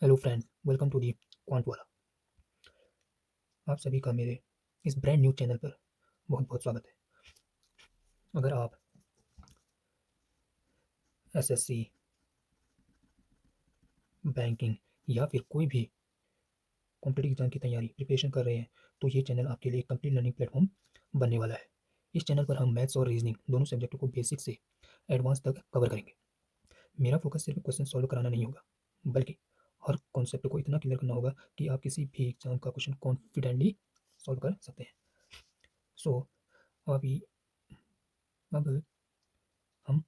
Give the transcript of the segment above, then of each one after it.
Hello friends, welcome to the Quant Wala. आप सभी का मेरे इस ब्रांड न्यू चैनल पर बहुत बहुत स्वागत है। अगर आप एसएससी, बैंकिंग या फिर कोई भी कॉम्पिटिटिव एग्जाम की तैयारी प्रिपरेशन कर रहे हैं तो ये चैनल आपके लिए एक कंप्लीट लर्निंग प्लेटफॉर्म बनने वाला है। इस चैनल पर हम मैथ्स और रीजनिंग दोनों सब्जेक्टों को बेसिक से एडवांस तक कवर करेंगे। मेरा फोकस सिर्फ क्वेश्चन सॉल्व कराना नहीं होगा, बल्कि हर कॉन्सेप्ट को इतना क्लियर करना होगा कि आप किसी भी एग्जाम का क्वेश्चन कॉन्फिडेंटली सॉल्व कर सकते हैं। सो अभी अब हम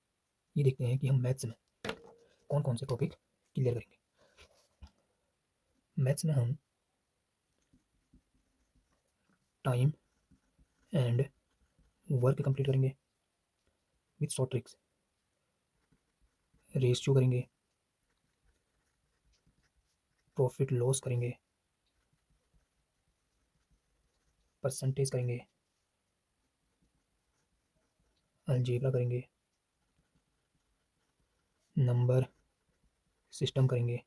ये देखते हैं कि हम मैथ्स में कौन कौन से टॉपिक क्लियर करेंगे। मैथ्स में हम टाइम एंड वर्क कंप्लीट करेंगे विथ शॉर्ट ट्रिक्स। रेशियो करेंगे, प्रॉफिट लॉस करेंगे, परसेंटेज करेंगे, अलजेब्रा करेंगे, नंबर सिस्टम करेंगे,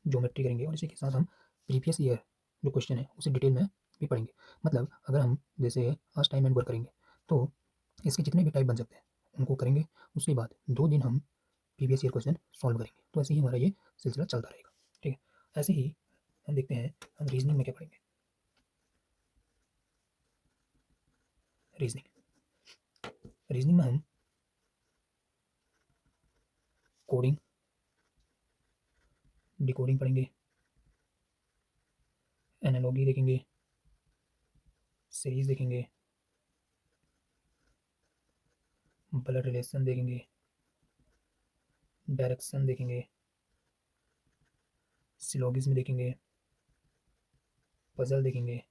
ज्योमेट्री करेंगे और इसी के साथ हम प्रीवियस ईयर जो क्वेश्चन है उसे डिटेल में भी पढ़ेंगे। मतलब अगर हम जैसे आज टाइम एंड वर्क करेंगे तो इसके जितने भी टाइप बन सकते हैं उनको करेंगे। उसके बाद 2 दिन हम प्रीवियस ईयर क्वेश्चन सॉल्व करेंगे। तो ऐसे ही हमारा ये सिलसिला चलता रहेगा। ठीक है, ऐसे ही हम देखते हैं हम रीजनिंग में क्या पढ़ेंगे। रीजनिंग रीजनिंग में हम कोडिंग, डिकोडिंग पढ़ेंगे, एनालॉगी देखेंगे, सीरीज देखेंगे, ब्लड रिलेशन देखेंगे, डायरेक्शन देखेंगे, सिलोगिज्म देखेंगे, पजल देखेंगे,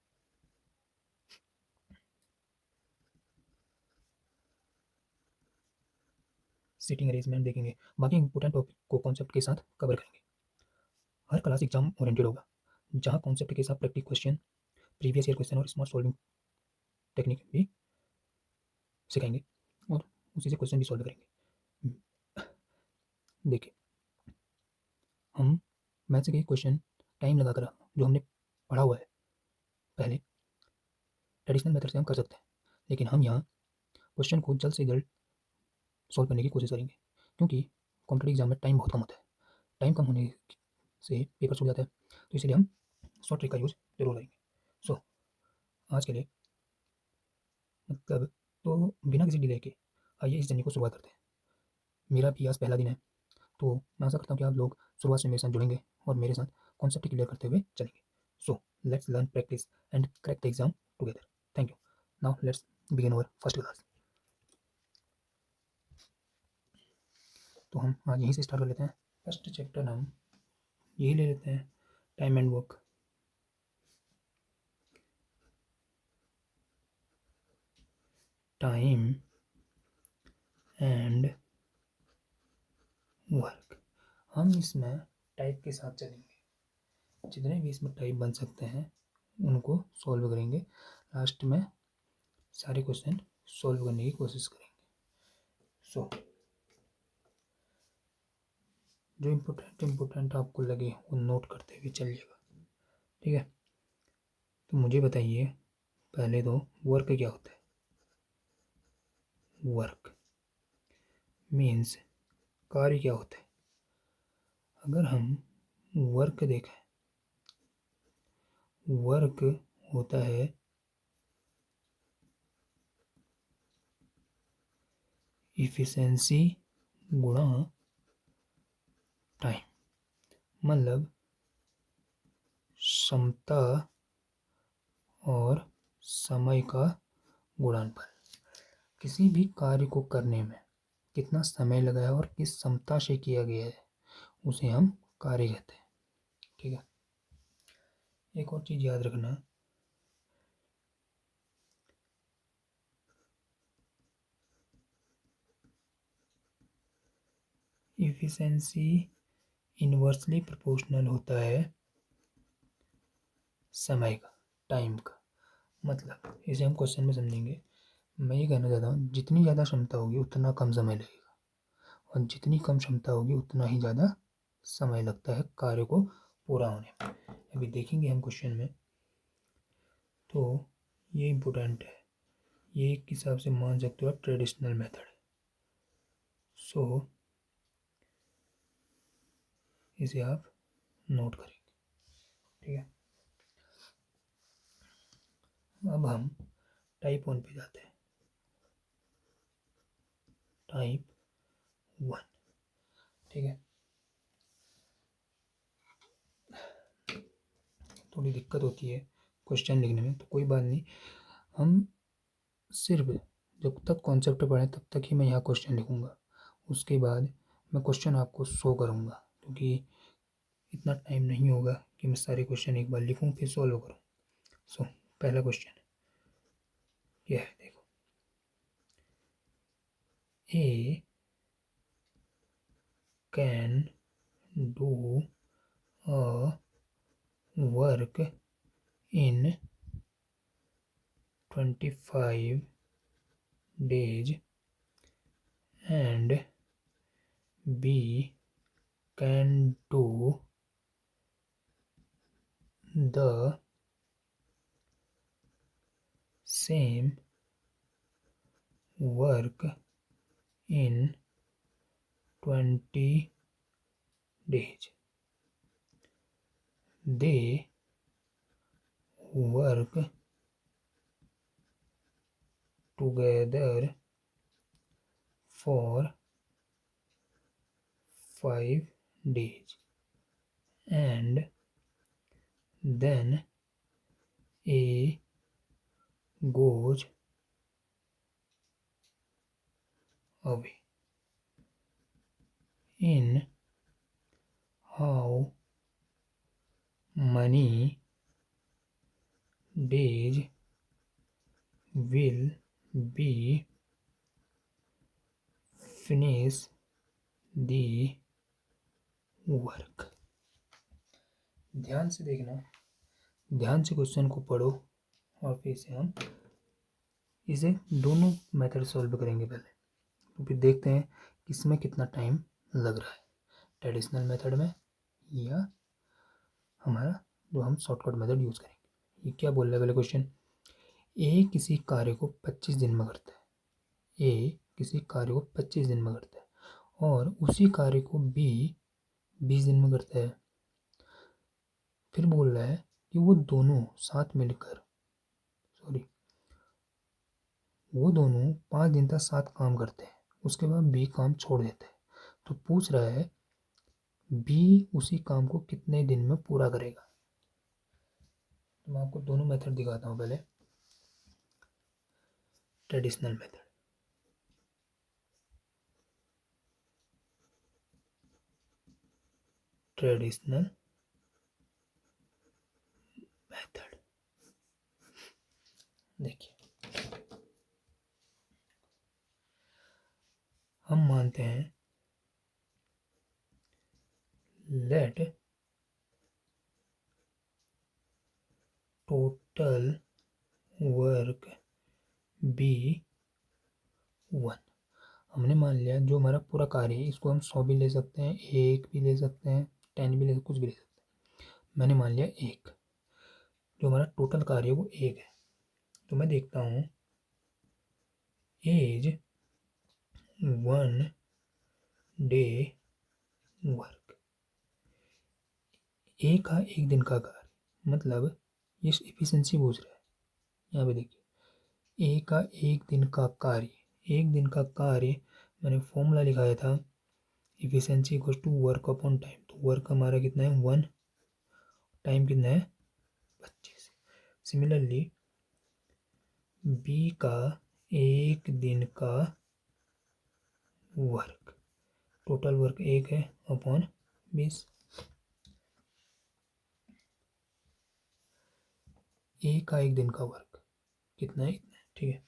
सीटिंग अरेंजमेंट देखेंगे। बाकी इंपॉर्टेंट टॉपिक को कॉन्सेप्ट के साथ कवर करेंगे। हर क्लास एग्जाम ओरिएंटेड होगा, जहाँ कॉन्सेप्ट के साथ practice question, previous year question और स्मार्ट सॉल्विंग टेक्निक भी सिखाएंगे और उसी से क्वेश्चन भी सॉल्व करेंगे। देखिए, हम मैथ्स के क्वेश्चन टाइम लगाकर जो हमने पढ़ा हुआ है पहले, ट्रेडिशनल मेथड से हम कर सकते हैं, लेकिन हम यहाँ क्वेश्चन को जल्द से जल्द सॉल्व करने की कोशिश करेंगे, क्योंकि कॉम्पिटेटिव एग्जाम में टाइम बहुत कम होता है। टाइम कम होने से पेपर छूट जाता है, तो इसलिए हम शॉर्ट ट्रिक का यूज़ जरूर करेंगे। सो आज के लिए मतलब तो बिना किसी डिले के आइए इस जर्नी को शुरुआत करते हैं। मेरा भी आज पहला दिन है, तो मैं आशा करता हूँ कि आप लोग शुरुआत से मेरे साथ जुड़ेंगे और मेरे साथ कॉन्सेप्ट क्लियर करते हुए चलेंगे। So let's learn, practice and crack the exam together. Thank you. Now let's begin our first class. तो हम आज यहीं से स्टार्ट कर लेते हैं। फर्स्ट चैप्टर हम यही ले लेते हैं, time and work. Time and work. हम इसमें टाइप के साथ चलेंगे, जितने भी इसमें टाइप बन सकते हैं उनको सॉल्व करेंगे। लास्ट में सारे क्वेश्चन सॉल्व करने की कोशिश करेंगे। सो जो इम्पोर्टेंट आपको लगे वो नोट करते हुए चलिएगा। ठीक है, तो मुझे बताइए पहले तो वर्क क्या होता है। वर्क मीन्स कार्य क्या होता है। अगर हम वर्क देखें, वर्क होता है इफिशिएंसी गुणा टाइम। मतलब क्षमता और समय का गुणनफल। किसी भी कार्य को करने में कितना समय लगा है और किस क्षमता से किया गया है उसे हम कार्य कहते हैं। ठीक है, एक और चीज़ याद रखना, इफिशिएंसी इन्वर्सली प्रोपोर्शनल होता है समय का, टाइम का। मतलब इसे हम क्वेश्चन में समझेंगे। मैं ये कहना चाहता हूँ जितनी ज़्यादा क्षमता होगी उतना कम समय लगेगा, और जितनी कम क्षमता होगी उतना ही ज़्यादा समय लगता है कार्य को पूरा होने में। अभी देखेंगे हम क्वेश्चन में, तो ये इम्पोर्टेंट है, ये एक हिसाब से मान सकते हो आप ट्रेडिशनल मेथड। सो इसे आप नोट करेंगे, ठीक है। अब हम टाइप 1 पे जाते हैं। टाइप 1, ठीक है। थोड़ी दिक्कत होती है क्वेश्चन लिखने में, तो कोई बात नहीं, हम सिर्फ जब तक कॉन्सेप्ट पढ़ें तब तक ही मैं यहाँ क्वेश्चन लिखूँगा। उसके बाद मैं क्वेश्चन आपको शो करूँगा, क्योंकि इतना टाइम नहीं होगा कि मैं सारे क्वेश्चन एक बार लिखूँ फिर सॉल्व करूँ। सो पहला क्वेश्चन यह है, देखो, A can do a work in 25 days and B can do the same work in 20 days. They work together for 5 days and then A goes away. In how many days will be finish the work? ध्यान से देखना, ध्यान से question को पढ़ो और फिर से हम इसे दोनों मेथड सॉल्व करेंगे पहले, तो फिर देखते हैं किसमें कितना टाइम लग रहा है, ट्रेडिशनल मेथड में या हमारा जो हम शॉर्टकट मेथड यूज़ करेंगे। ये क्या बोल रहा है पहले क्वेश्चन, ए किसी कार्य को 25 दिन में करता है। ए किसी कार्य को 25 दिन में करता है और उसी कार्य को बी 20 दिन में करता है। फिर बोल रहा है कि वो दोनों साथ मिलकर, सॉरी, वो दोनों 5 दिन तक साथ काम करते हैं, उसके बाद बी काम छोड़ देता है। तो पूछ रहा है बी उसी काम को कितने दिन में पूरा करेगा। तो मैं आपको दोनों मेथड दिखाता हूँ। पहले ट्रेडिशनल मेथड, ट्रेडिशनल मेथड देखिए, हम मानते हैं लेट टोटल वर्क बी 1। हमने मान लिया जो हमारा पूरा कार्य है, इसको हम 100 भी ले सकते हैं, 1 भी ले सकते हैं, 10 भी ले सकते, कुछ भी ले सकते हैं। मैंने मान लिया 1, जो हमारा टोटल कार्य है वो 1 है। तो मैं देखता हूँ एज 1 डे वर्क, ए का 1 दिन का कार्य, मतलब ये एफिशिएंसी पूछ रहा है। यहाँ पे देखिए, ए का 1 दिन का कार्य, 1 दिन का कार्य मैंने फॉर्मूला लिखाया था, efficiency equal to work upon time. तो वर्क हमारा कितना है 1, टाइम कितना है 25। सिमिलरली बी का 1 दिन का वर्क, टोटल वर्क 1 है अपॉन 20। ए का 1 दिन का वर्क कितना है, इतना है, ठीक है।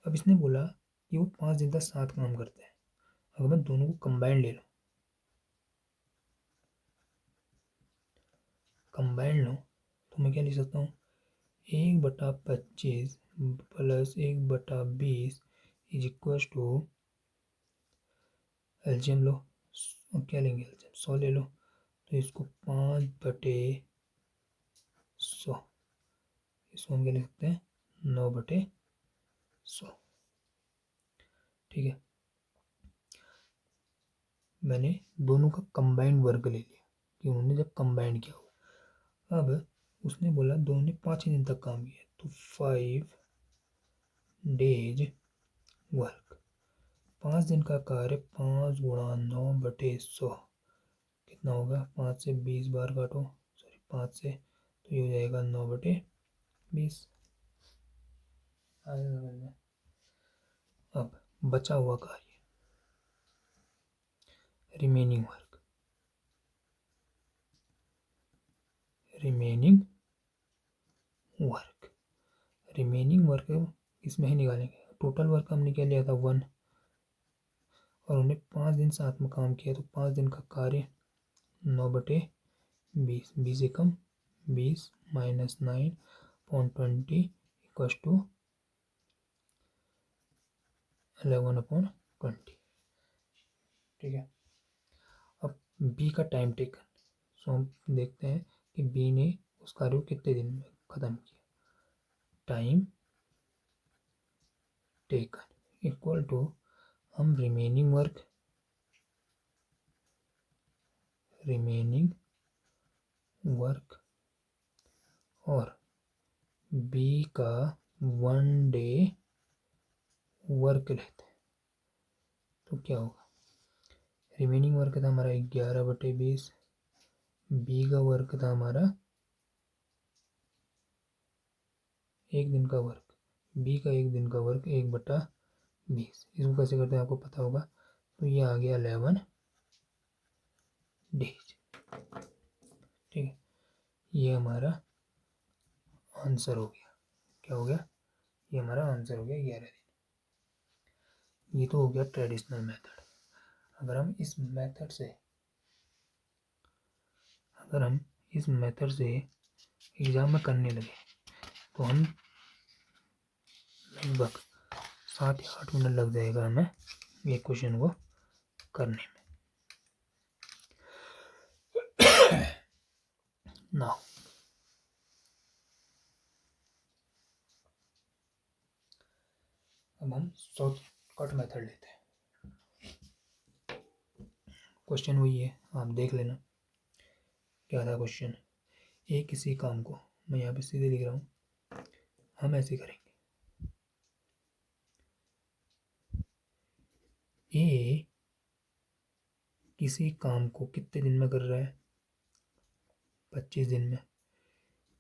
अब इसने बोला कि वो 5 दिन तक साथ काम करते हैं। अगर मैं दोनों को कंबाइंड ले लूँ, कंबाइंड लो, तो मैं क्या लिख सकता हूँ, 1/25 plus 1/20 is equal to LCM लो, क्या लेंगे एलसीएम, 100 ले लो, तो इसको 5/100, इसको हम क्या लिख सकते हैं 9/100। ठीक है, मैंने दोनों का कंबाइंड वर्क ले लिया कि उन्होंने जब कंबाइंड किया होगा। अब उसने बोला दोनों ने 5 ही दिन तक काम किया, तो 5 डेज वर्क, 5 दिन का कार्य, 5 गुणा 9/100 कितना होगा, 5 से 20 बार काटो, सॉरी 5 से, तो ये हो जाएगा 9/20। अब बचा हुआ कार्य, remaining work, remaining work, remaining work इसमें ही निकालेंगे। टोटल वर्क हमने क्या लिया था 1, और उन्हें 5 दिन साथ में काम किया, तो 5 दिन का कार्य 9/20, 20 एकम 20 माइनस 9/20 इक्वस टू 11/20। ठीक है, अब बी का टाइम टेकन, सो हम देखते हैं कि बी ने उस कार्य को कितने दिन में ख़त्म किया। टाइम टेकन इक्वल टू, हम रिमेनिंग वर्क, और बी का 1 डे वर्क लेते हैं, तो क्या होगा, रिमेनिंग वर्क था हमारा 11/20, बी का वर्क था हमारा 1 दिन का वर्क, बी का 1 दिन का वर्क 1/20, इसको कैसे करते हैं आपको पता होगा, तो ये आ गया 11 डेज। ठीक है, ये हमारा आंसर हो गया, क्या हो गया, ये हमारा आंसर हो गया 11 दिन। ये तो हो गया ट्रेडिशनल मेथड। अगर हम इस मेथड से एग्ज़ाम में करने लगे, तो हम लगभग 7 या 8 मिनट लग जाएगा हमें ये क्वेश्चन को करने में। नाउ अब हम शॉर्टकट मेथड लेते हैं। क्वेश्चन वही है, आप देख लेना क्या था क्वेश्चन। ए किसी काम को, मैं यहाँ पे सीधे लिख रहा हूँ, हम ऐसे करेंगे, ए किसी काम को कितने दिन में कर रहा है, 25 दिन में,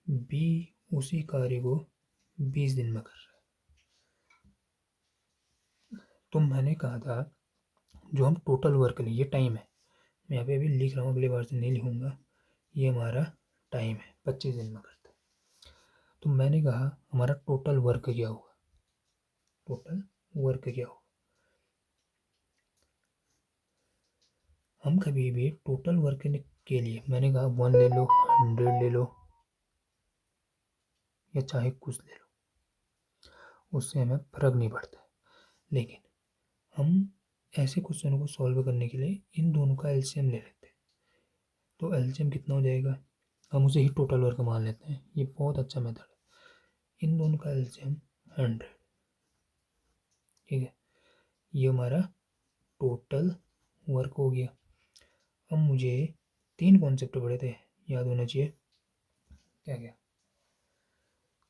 बी उसी कार्य को 20 दिन में कर रहा है। तो मैंने कहा था जो हम टोटल वर्क लें, ये टाइम है, मैं यहाँ पे अभी लिख रहा हूँ, अगली बार से नहीं लिखूँगा, ये हमारा टाइम है, 25 दिन में करता है। तो मैंने कहा हमारा टोटल वर्क क्या होगा, टोटल वर्क क्या होगा। हम कभी भी टोटल वर्क के लिए, मैंने कहा 1 ले लो, 100 ले लो, या चाहे कुछ ले लो, उससे हमें फ़र्क नहीं पड़ता। लेकिन हम ऐसे क्वेश्चनों को सॉल्व करने के लिए इन दोनों का एलसीएम ले लेते हैं। तो एलसीएम कितना हो जाएगा, हम उसे ही टोटल वर्क मान लेते हैं, ये बहुत अच्छा मेथड है। इन दोनों का एलसीएम 100। ठीक है, ये हमारा टोटल वर्क हो गया। अब मुझे 3 कॉन्सेप्ट पढ़े थे, याद होना चाहिए, क्या क्या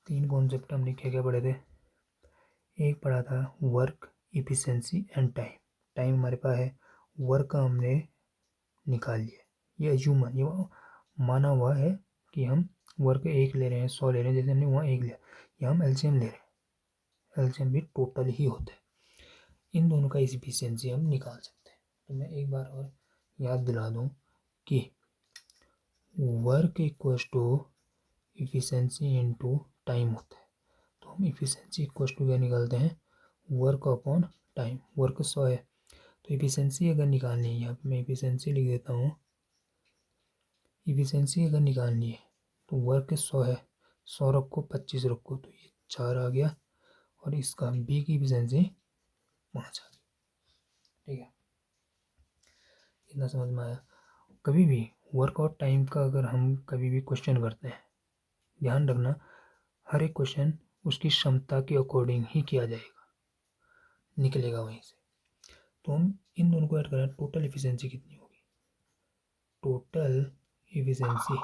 3 कॉन्सेप्ट हमने क्या क्या पढ़े थे। एक पढ़ा था work, efficiency and time. Time हमारे पास है, वर्क हमने निकाल लिया, ये अज्यूमन, ये माना हुआ है कि हम वर्क 1 ले रहे हैं, 100 ले रहे हैं, जैसे हमने वहाँ 1 लिया, यहाँ हम एलसीएम ले रहे हैं, एलसीएम भी टोटल ही होता है। इन दोनों का इफिशिएंसी हम निकाल सकते हैं। तो मैं एक बार और याद दिला दूँ कि work equals to efficiency into time होता है। तो हम इफिशिएंसी इक्वस टू क्या निकालते हैं, वर्क अपॉन टाइम। वर्क 100 है, तो इफिशिएंसी अगर निकालनी है, यहाँ पर मैं इफिशिएंसी लिख देता हूँ, इफिशिएंसी अगर निकालनी है तो वर्क 100 है, 100 रखो 25 रखो, तो ये 4 आ गया, और इसका बी की इफिशिएंसी 5 आ गई। ठीक है, इतना समझ में आया। कभी भी वर्क और टाइम का अगर हम कभी भी क्वेश्चन करते हैं, ध्यान रखना हर एक क्वेश्चन उसकी क्षमता के अकॉर्डिंग ही किया जाएगा, निकलेगा वहीं से। तो हम इन दोनों को ऐड करें, टोटल इफिशियंसी कितनी होगी? टोटल इफिशियंसी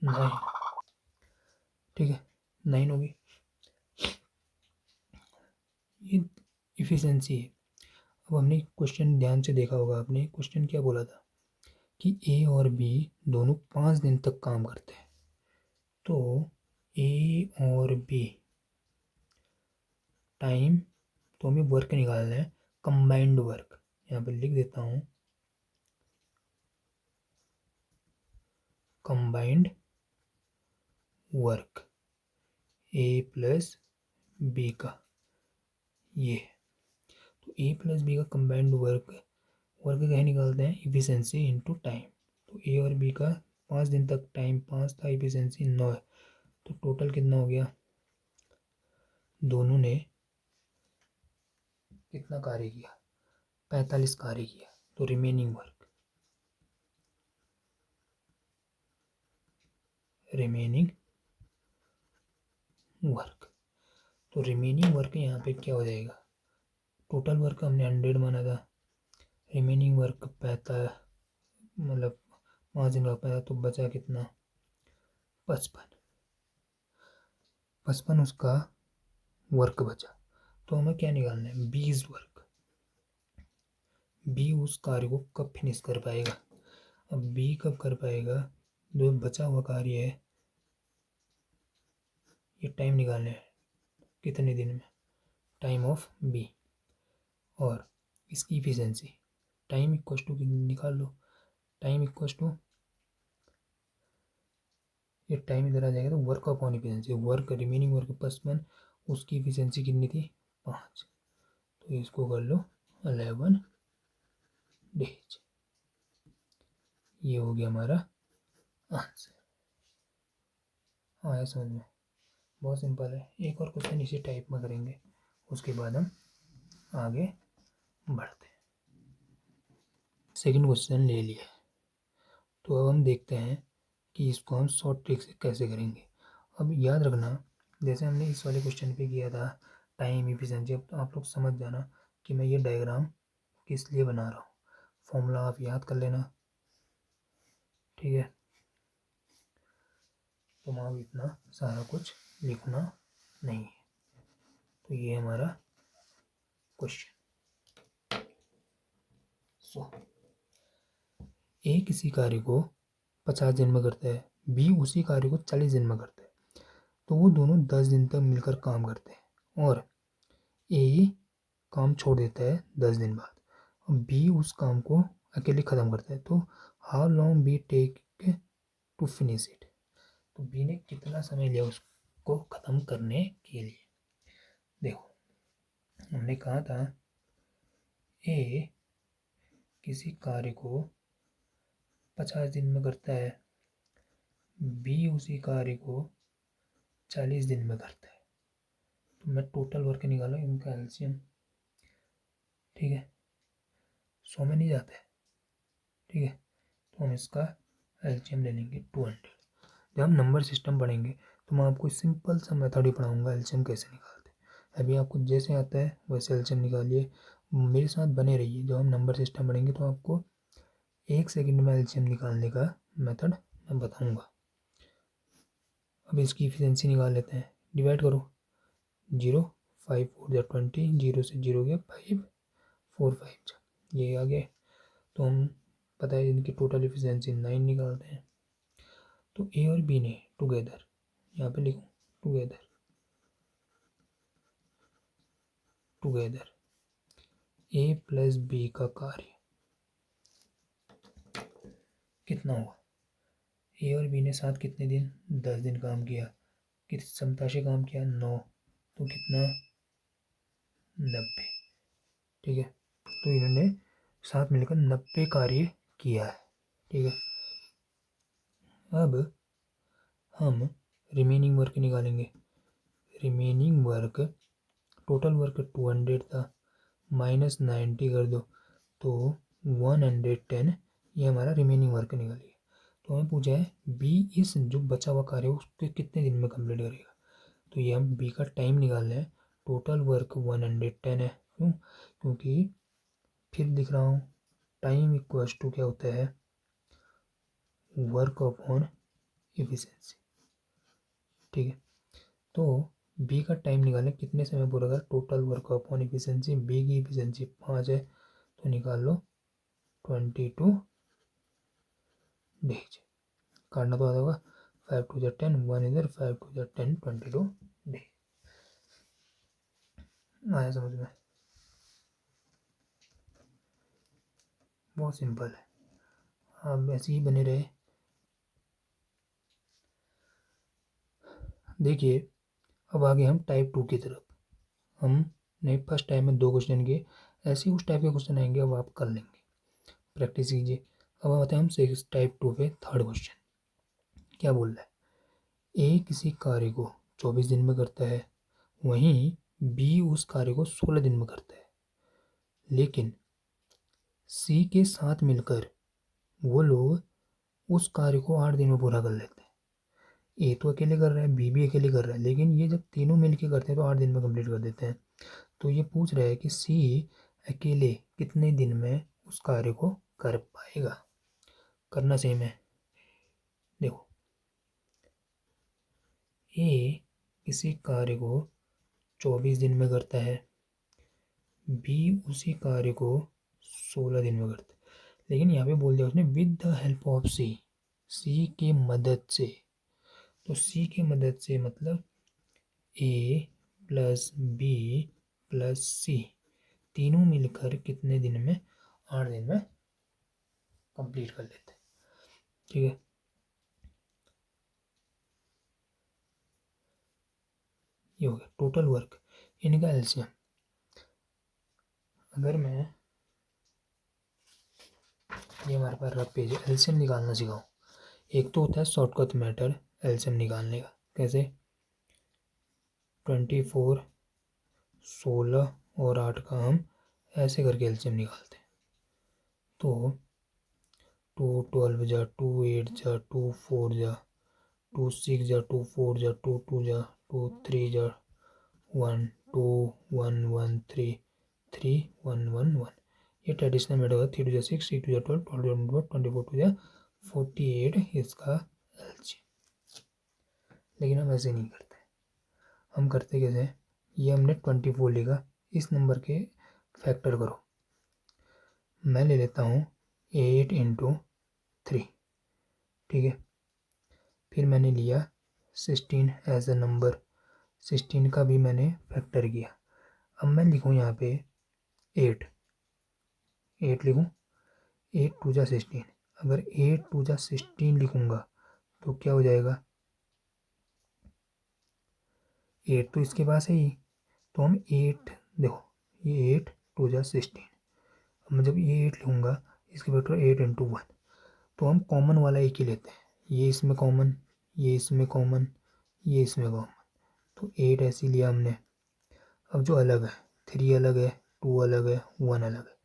9, ठीक है, 9 होगी। ये इफिशियंसी है। अब हमने क्वेश्चन ध्यान से देखा होगा, आपने क्वेश्चन क्या बोला था कि ए और बी दोनों 5 दिन तक काम करते हैं। तो ए और बी टाइम, तो हमें वर्क निकालना है, कंबाइंड वर्क। यहाँ पे लिख देता हूँ कंबाइंड वर्क ए प्लस बी का, ये तो ए प्लस बी का कंबाइंड वर्क, वर्क कहीं निकालते हैं इफिशियंसी इनटू टाइम। तो ए और बी का 5 दिन तक टाइम 5 था, इफिशियंसी 9 है, तो टोटल कितना हो गया? दोनों ने कितना कार्य किया? 45 कार्य किया। तो रिमेनिंग वर्क, रिमेनिंग वर्क, तो रिमेनिंग वर्क यहाँ पे क्या हो जाएगा? टोटल वर्क हमने 100 माना था, रिमेनिंग वर्क 45, मतलब 5 दिन का 45, तो बचा कितना? 55, 55 उसका वर्क बचा। तो हमें क्या निकालना है? 20 वर्क। बी उस कार्य को कब फिनिश कर पाएगा? अब बी कब कर पाएगा? जो बचा हुआ कार्य है, ये टाइम निकालना है कितने दिन में, टाइम ऑफ बी, और इसकी इफिशियंसी टाइम इक्वल टू निकाल लो, टाइम इक्वल टू, ये टाइम इधर आ जाएगा तो work upon efficiency, work remaining work 55, उसकी इफिशियंसी कितनी थी? 5, तो इसको कर लो 11 डेज। ये हो गया हमारा आंसर। आया समझ में? बहुत सिंपल है। एक और क्वेश्चन इसी टाइप में करेंगे, उसके बाद हम आगे बढ़ते हैं। सेकंड क्वेश्चन ले लिया, तो अब हम देखते हैं कि इसको हम शॉर्ट ट्रिक से कैसे करेंगे। अब याद रखना, जैसे हमने इस वाले क्वेश्चन पे किया था टाइम इफिशिएंसी, अब आप लोग समझ जाना कि मैं ये डायग्राम किस लिए बना रहा हूँ। फॉर्मूला आप याद कर लेना, ठीक है, तो वहाँ इतना सारा कुछ लिखना नहीं है। तो ये हमारा क्वेश्चन। सो ए किसी कार्य को 50 दिन में करता है, बी उसी कार्य को 40 दिन में करता है, तो वो दोनों 10 दिन तक मिलकर काम करते हैं, और ए काम छोड़ देता है 10 दिन बाद, और बी उस काम को अकेले ख़त्म करता है। तो how long B take to finish it? तो बी ने कितना समय लिया उसको ख़त्म करने के लिए? देखो, हमने कहा था ए किसी कार्य को 50 दिन में करता है, बी उसी कार्य को 40 दिन में करता है। तो मैं टोटल वर्क निकाला, इनका एलसीएम, ठीक है, 100 में नहीं जाता है, ठीक है, तो हम इसका एलसीएम ले लेंगे 200। जब हम नंबर सिस्टम पढ़ेंगे तो मैं आपको सिंपल सा मेथड ही पढ़ाऊँगा एलसीएम कैसे निकालते हैं। अभी आपको जैसे आता है वैसे एलसीएम निकालिए, मेरे साथ बने रहिए। जब हम नंबर सिस्टम पढ़ेंगे तो आपको 1 सेकंड में एलसीएम निकालने का मेथड मैं बताऊँगा। अब इसकी इफिशियंसी निकाल लेते हैं, डिवाइड करो, 0 5 4 20, 0 से 0 गया 5 4 5, ये आ गया। तो हम पता है इनकी टोटल इफिशियंसी 9 निकालते हैं। तो ए और बी ने टुगेदर, यहाँ पे लिखूँ टुगेदर, टुगेदर ए प्लस बी का कार्य कितना हुआ? ए और बी ने साथ कितने दिन? 10 दिन काम किया। किस क्षमता से काम किया? 9, तो कितना? 90, ठीक है, तो इन्होंने साथ मिलकर 90 कार्य किया है, ठीक है। अब हम रिमेनिंग वर्क निकालेंगे। रिमेनिंग वर्क, टोटल वर्क 200 था, -90 कर दो, तो 110 ये हमारा रिमेनिंग वर्क निकलिए। तो हमें पूछा है बी इस जो बचा हुआ कार्य है उसके कितने दिन में कंप्लीट करेगा। तो ये हम बी का टाइम निकाल रहे हैं। टोटल वर्क 110 है। क्यों? क्योंकि फिर लिख रहा हूँ टाइम इक्वल्स टू क्या होता है, वर्क अपॉन एफिशिएंसी। ठीक है, तो बी का टाइम निकालें कितने समय पूरा कर। Total work upon efficiency, B की एफिशिएंसी 5 है तो निकाल लो 22 डेज। काटना तो आता होगा, 5 टू 10, 1 इधर, 5 टू 10, 22 डेज। आया समझ में? बहुत सिंपल है, आप ऐसे ही बने रहे। देखिए अब आगे हम टाइप 2 की तरफ। हम ने फर्स्ट टाइम में 2 क्वेश्चन किए, ऐसे ही उस टाइप के क्वेश्चन आएंगे, अब आप कर लेंगे, प्रैक्टिस कीजिए। अब आते हैं हम सिक्स टाइप 2 पे। थर्ड क्वेश्चन क्या बोल रहा है, ए किसी कार्य को 24 दिन में करता है, वहीं बी उस कार्य को 16 दिन में करता है, लेकिन सी के साथ मिलकर वो लोग उस कार्य को 8 दिन में पूरा कर लेते हैं। ए तो अकेले कर रहा है, बी भी अकेले कर रहा है, लेकिन ये जब तीनों मिलके करते हैं तो 8 दिन में कंप्लीट कर देते हैं। तो ये पूछ रहा है कि सी अकेले कितने दिन में उस कार्य को कर पाएगा। करना सेम है। देखो ए किसी कार्य को 24 दिन में करता है, बी उसी कार्य को 16 दिन में करता है, लेकिन यहाँ पे बोल दिया उसने विद द हेल्प ऑफ सी, सी की मदद से। तो सी की मदद से मतलब ए प्लस बी प्लस सी तीनों मिलकर कितने दिन में, 8 दिन में कंप्लीट कर लेते हैं। ठीक है, ये हो गया टोटल वर्क। इनका एलसीएम अगर मैं, ये हमारे पास रफ पेज है, एलसीएम निकालना सिखाऊं। एक तो होता है शॉर्टकट मेथड एलसीएम निकालने का। कैसे? 24, 16 और 8 का हम ऐसे करके एलसीएम निकालते हैं। तो 2 12 जा, 2 8 जा, 2 4 जा, 2 6 जा, 2 4 जा, 2 2 जा, 2 3 जा, 1 2 1 1 3 3 1 1 1। ये ट्रेडिशनल मेथड होगा। 3 2 जा 6, 6 2 जा 12, 12 2 24 2 जा 48 इसका एलसीएम। लेकिन हम ऐसे नहीं करते, हम करते कैसे हैं, ये हमने 24 लिखा, इस नंबर के फैक्टर करो। मैं ले लेता हूँ 8 × 3। ठीक है, फिर मैंने लिया 16 एज अ नंबर, 16 का भी मैंने फैक्टर किया। अब मैं लिखूँ यहाँ पे 8 लिखूँ, 8 2 जा 16। अगर 8 2 जा 16 लिखूँगा तो क्या हो जाएगा, 8 तो इसके पास है ही, तो हम 8, देखो ये 8 2 जा 16। अब मैं जब ये 8 लिखूँगा इसके फैक्टर 8 × 1, तो हम कॉमन वाला एक ही लेते हैं। ये इसमें कॉमन, ये इसमें कॉमन, ये इसमें कॉमन, तो 8 ऐसे लिया हमने। अब जो अलग है, 3 अलग है, 2 अलग है, 1 अलग है,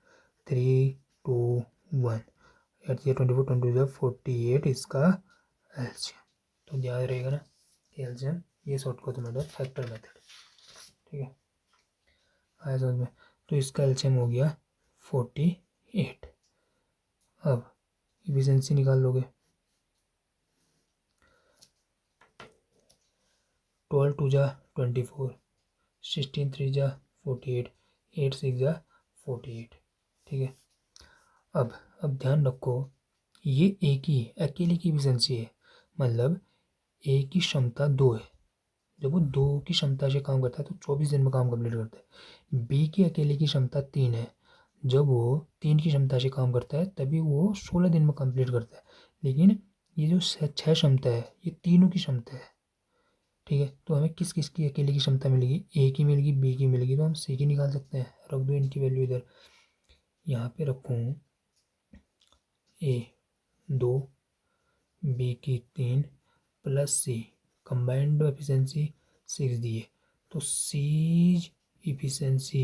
3 2 1, 8 24, 22 48 इसका एलसीएम। तो याद रहेगा ना एलसीएम, ये शॉर्टकट मेथड फैक्टर मेथड। ठीक है, आया समझ में? तो इसका एलसीएम हो गया 48। अब इफिशिएंसी निकाल लोगे, 12 2 जा 24, 16 3 जा 48, 8 6 जा 48। ठीक है, अब ध्यान रखो ये एक ही अकेले की एफिशिएंसी है, मतलब ए की क्षमता 2 है। जब वो 2 की क्षमता से काम करता है तो 24 दिन में काम कंप्लीट करता है। बी की अकेले की क्षमता 3 है, जब वो 3 की क्षमता से काम करता है तभी वो 16 दिन में कंप्लीट करता है। लेकिन ये जो 6 क्षमता है ये तीनों की क्षमता है। ठीक है, तो हमें किस किस की अकेले की क्षमता मिलेगी, ए की मिलेगी, बी की मिलेगी, तो हम सी की निकाल सकते हैं। रख दो इनकी वैल्यू इधर, यहाँ पे रखूँ ए 2, बी की 3 प्लस सी, कंबाइंड एफिशिएंसी 6 दी है, तो सी इफिशिएंसी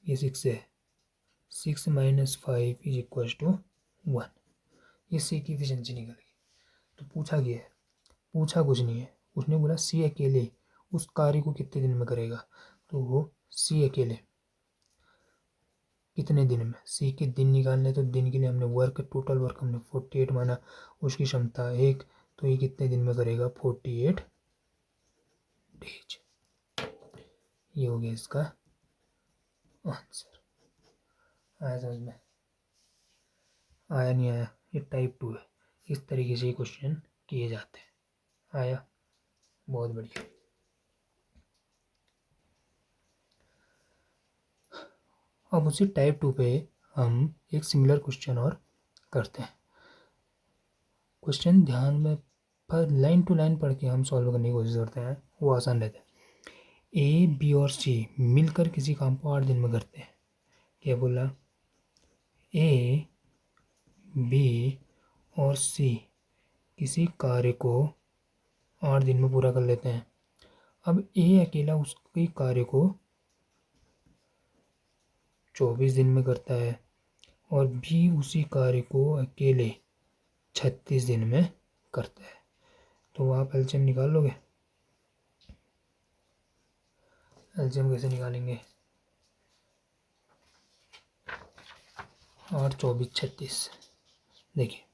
ये 6 है, 6 माइनस 5 इज इक्वल टू 1। ये सी की एफिशिएंसी निकल गई। तो पूछा गया है, पूछा कुछ नहीं है, उसने बोला सी अकेले उस कार्य को कितने दिन में करेगा। तो वो सी अकेले कितने दिन में, सी के दिन निकालने, तो दिन के लिए हमने वर्क, टोटल वर्क हमने 48 माना, उसकी क्षमता 1, तो ये कितने दिन में करेगा 48 डेज। ये हो गया इसका आंसर। आया समझ में? आया नहीं आया? ये टाइप 2 है, इस तरीके से ये क्वेश्चन किए जाते हैं। आया? बहुत बढ़िया। अब उसी टाइप 2 पे हम एक सिमिलर क्वेश्चन और करते हैं। क्वेश्चन ध्यान में पर लाइन टू लाइन पढ़ के हम सॉल्व करने की कोशिश करते हैं, वो आसान रहता है। ए, बी और सी मिलकर किसी काम को 8 दिन में करते हैं। क्या बोला? ए, बी और सी किसी कार्य को 8 दिन में पूरा कर लेते हैं। अब ए अकेला उसके कार्य को 24 दिन में करता है और बी उसी कार्य को अकेले 36 दिन में करता है। तो आप एलसीएम निकाल लोगे? एलसीएम कैसे निकालेंगे? 8, 24, 36। देखिए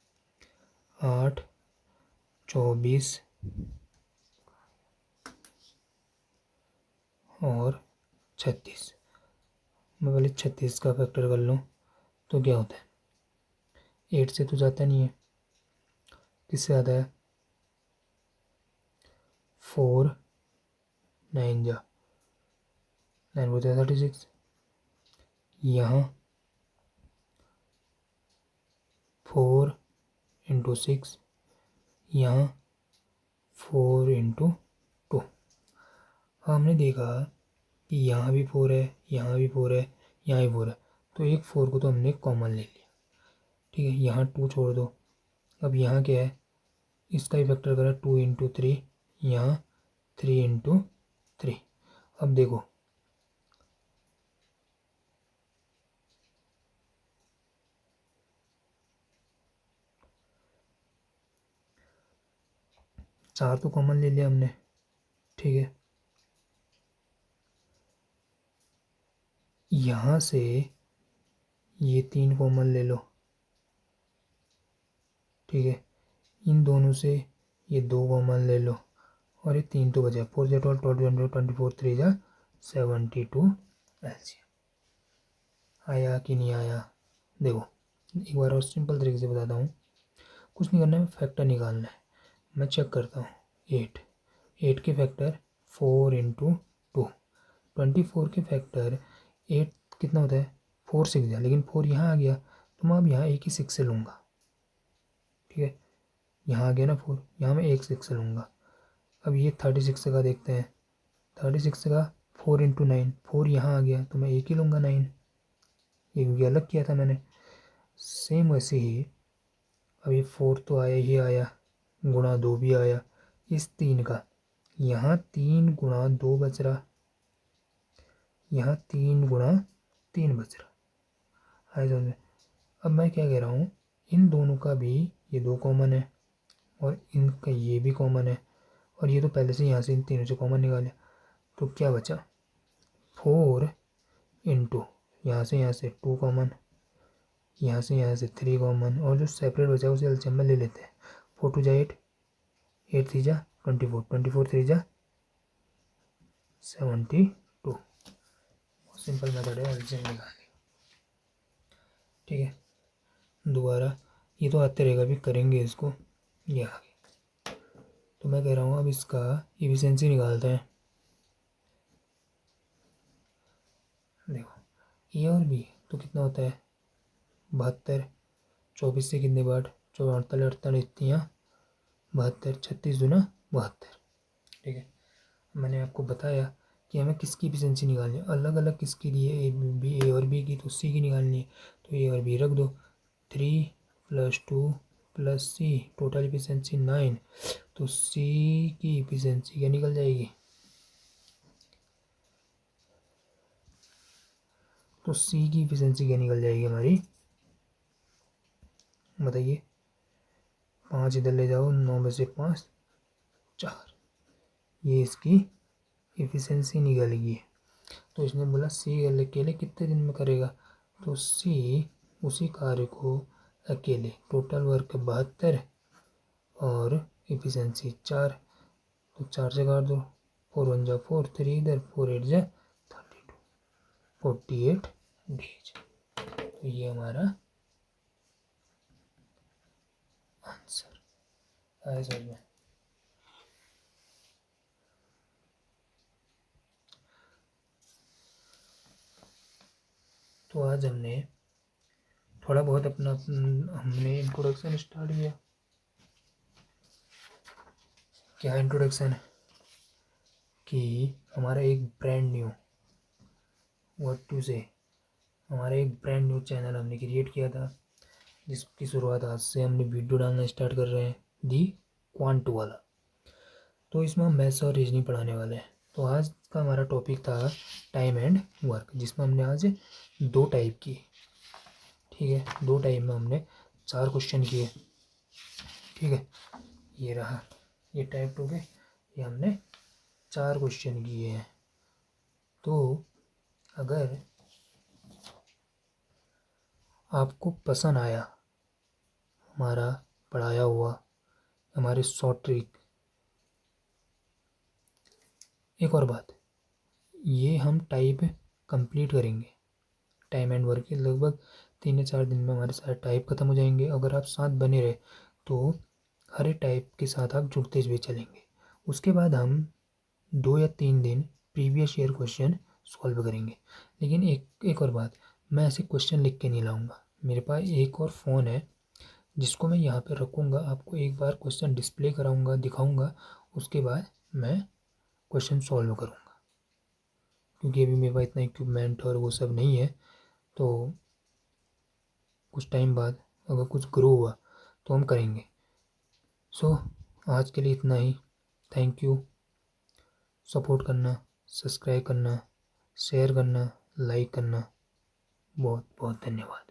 8, 24 और 36। मैं पहले 36 का फैक्टर कर लूँ तो क्या होता है? 8 से तो जाता नहीं है, किससे आता है? 4, 9 जा 9 बोलते हैं 36। यहाँ 4 इंटू 6, यहाँ 4 इंटू 2। हमने देखा कि यहाँ भी 4 है, यहाँ भी 4 है, यहाँ भी 4 है, तो एक 4 को तो हमने कॉमन ले लिया। ठीक है, यहाँ 2 छोड़ दो। अब यहाँ क्या है? इसका ही फैक्टर करा 2 इंटू 3, यहाँ 3 इंटू 3। अब देखो 4 तो कॉमन ले लिया हमने। ठीक है, यहाँ से ये 3 कॉमन ले लो। ठीक है, इन दोनों से ये 2 कॉमन ले लो और ये 3 तो बचा। 4 जा 12, 12 24, 3 जा 72 एलसीएम। आया कि नहीं आया? देखो एक बार और सिंपल तरीके से बताता हूँ। कुछ नहीं करना है, फैक्टर निकालना है। मैं चेक करता हूँ। 8 के फैक्टर 4 इंटू 2, 24 के फैक्टर 8 कितना होता है? 4 6 जा, लेकिन 4 यहाँ आ गया तो मैं अब यहाँ एक ही 6 से लूँगा। ठीक है, यहाँ आ गया ना 4, यहाँ मैं एक 6 से लूँगा। अब ये 36 का देखते हैं। 36 का 4 इंटू 9, 4 यहाँ आ गया तो मैं एक ही लूँगा 9, ये अलग किया था मैंने। सेम वैसे ही अब ये 4 तो आया ही आया, गुणा 2 भी आया। इस 3 का यहाँ 3 गुणा 2 बच रहा, यहाँ 3 गुणा 3 बच रहा। आया समझ में? अब मैं क्या कह रहा हूँ, इन दोनों का भी ये 2 कॉमन है और इनका ये भी कॉमन है, और ये तो पहले से यहाँ से इन तीनों से कॉमन निकाले। तो क्या बचा? 4 इंटू यहाँ से 2 कॉमन, यहाँ से 3 कॉमन, और जो सेपरेट बचा उसे एलसीएम में ले लेते हैं। 4 2 जा 8, 8 3 जा 24, 24 3 जा 72। सिंपल मेथड है एलसीएम निकालने। ठीक है, दोबारा ये तो आते रहेगा, भी करेंगे इसको, ये आगे। तो मैं कह रहा हूँ अब इसका एफिशिएंसी निकालते हैं। देखो ए और बी तो कितना होता है? 72। 24 से कितने बाट? 48 48 इतनी 72, 36 दूना 72। ठीक है, मैंने आपको बताया कि हमें किसकी एफिशिएंसी निकालनी है, अलग अलग किसके लिए, ए और बी की, तो सी की निकालनी है। तो ए और बी रख दो, 3 + 2 + सी, टोटल एफिशिएंसी 9। तो सी की एफिशिएंसी क्या निकल जाएगी? तो सी की इफिशिएंसी क्या निकल जाएगी हमारी, बताइए। 5 इधर ले जाओ, 9 में से 5 4, ये इसकी इफिशिएंसी निकलेगी। तो इसने बोला सी अकेले कितने दिन में करेगा, तो सी उसी कार्य को अकेले, टोटल वर्क 72 और इफिशिएंसी 4, तो 4 से काट दो, 4 1 जा 4, 3 इधर, 4 8 जा 32, 48 डेज। तो ये हमारा आंसर आया समझ में। तो आज हमने थोड़ा बहुत अपना हमने इंट्रोडक्शन स्टार्ट किया। क्या इंट्रोडक्शन है कि हमारा एक ब्रांड न्यू, व्हाट टू से, हमारा एक ब्रांड न्यू चैनल हमने क्रिएट किया था, जिसकी शुरुआत आज से हमने वीडियो डालना स्टार्ट कर रहे हैं, दी क्वांट वाला। तो इसमें हम मैथ्स और रीजनिंग पढ़ाने वाले हैं। तो आज का हमारा टॉपिक था टाइम एंड वर्क, जिसमें हमने आज 2 टाइप की, ठीक है, 2 टाइप में हमने 4 क्वेश्चन किए, ठीक है। ये रहा, ये टाइप 2 के, ये हमने 4 क्वेश्चन किए हैं। तो अगर आपको पसंद आया हमारा पढ़ाया हुआ, हमारे शॉर्ट ट्रिक, एक और बात, ये हम टाइप कंप्लीट करेंगे, टाइम एंड वर्क के लगभग 3 या 4 दिन में हमारे सारे टाइप ख़त्म हो जाएंगे। अगर आप साथ बने रहे तो हर एक टाइप के साथ आप जुड़ते हुए चलेंगे। उसके बाद हम 2 या 3 दिन प्रीवियस ईयर क्वेश्चन सॉल्व करेंगे। लेकिन एक और बात, मैं ऐसे क्वेश्चन लिख के नहीं लाऊंगा। मेरे पास एक और फ़ोन है जिसको मैं यहाँ पे रखूँगा, आपको एक बार क्वेश्चन डिस्प्ले कराऊँगा, दिखाऊँगा, उसके बाद मैं क्वेश्चन सॉल्व करूँगा। क्योंकि अभी मेरे पास इतना इक्विपमेंट और वो सब नहीं है। तो कुछ टाइम बाद अगर कुछ ग्रो हुआ तो हम करेंगे। सो आज के लिए इतना ही। Thank you. सपोर्ट करना, सब्सक्राइब करना, शेयर करना, लाइक करना, बहुत बहुत धन्यवाद।